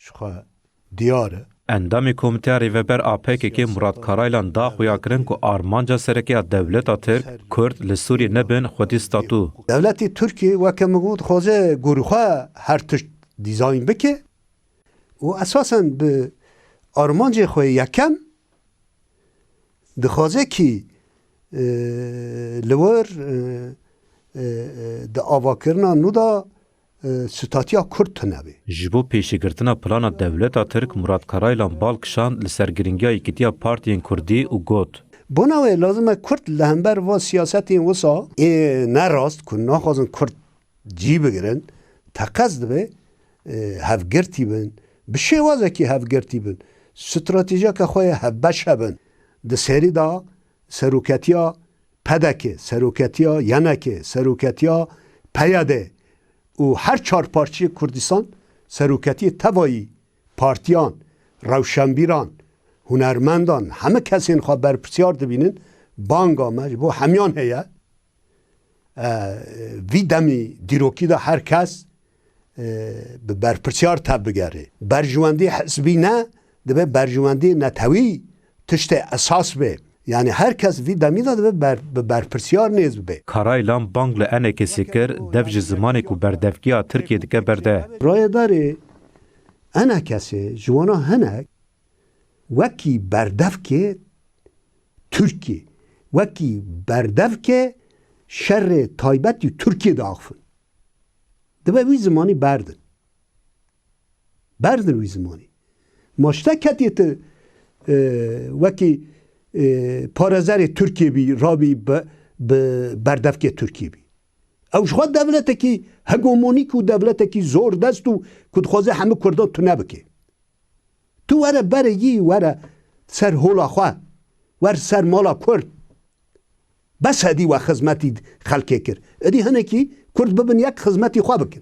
شخوا دیاره اندامی کمیته ریوبر آپک که مراد کارایلان دا خویا کرن که آرمانجا سرکی دولت ترک کرد لسوری نبن خودی ستاتو. دولتی ترکیه وکم بود خوزه گروخه هر تشت دیزاین بکه و اساساً به آرمانج خوی یکم دخوازه کی لور د آواکرنا نودا ستاتیا کرد تنبی. جبو پیشگرتنا پلانا دولت ترک مراد کارایلان بالکشان لسرگرینگی ایکتیا پارتین کردی و گوت. بناوی لازمه کرد لهمبر و سیاستی وسا نراست که نخوازن کرد جی بگیرن تقصد به هفگرتی بن بشه وازه که هفگرتی بن استراتژیا که خواه هفبش هبن ده سری دا سروکتیا پدکه سروکتیا ینکه سروکتیا پیاده و هر چهار پارچه کردستان سروکتی توایی پارتیان روشنبیران هنرمندان همه کسی این خواه برپرسیار دبینن بانگ آمد بو همیان هیه وی دمی دیروکی دا هر کس به برپرسیار تب بگره برجواندی حزبی نه دبه برجواندی نتوی تشت اساس به یعنی هر کس وی دمی داده به برپرسیار نیز به کارایلان بانگ لعنه کسی کر دفج زمانی که بردفگیا ترکیه دکه برده. رای داره انا کسی جوانا هنک وکی بردف که ترکیه وکی بردف که شر تایبتی ترکیه داخفن دبه وی زمانی بردن وی زمانی ماشتا کتیت وکی پارزر ترکیه بی رابی بردف که ترکیه بی اوش خود دولته که هگومونیک و دولته که زور دست و کد خوازه همه کردان تو نبکه تو وره برگی وره سر هولا خواه ور سر مالا کرد بس هدی و خزمتی خلقه کرد ادی هنه که کرد ببین یک خزمتی خواه بکن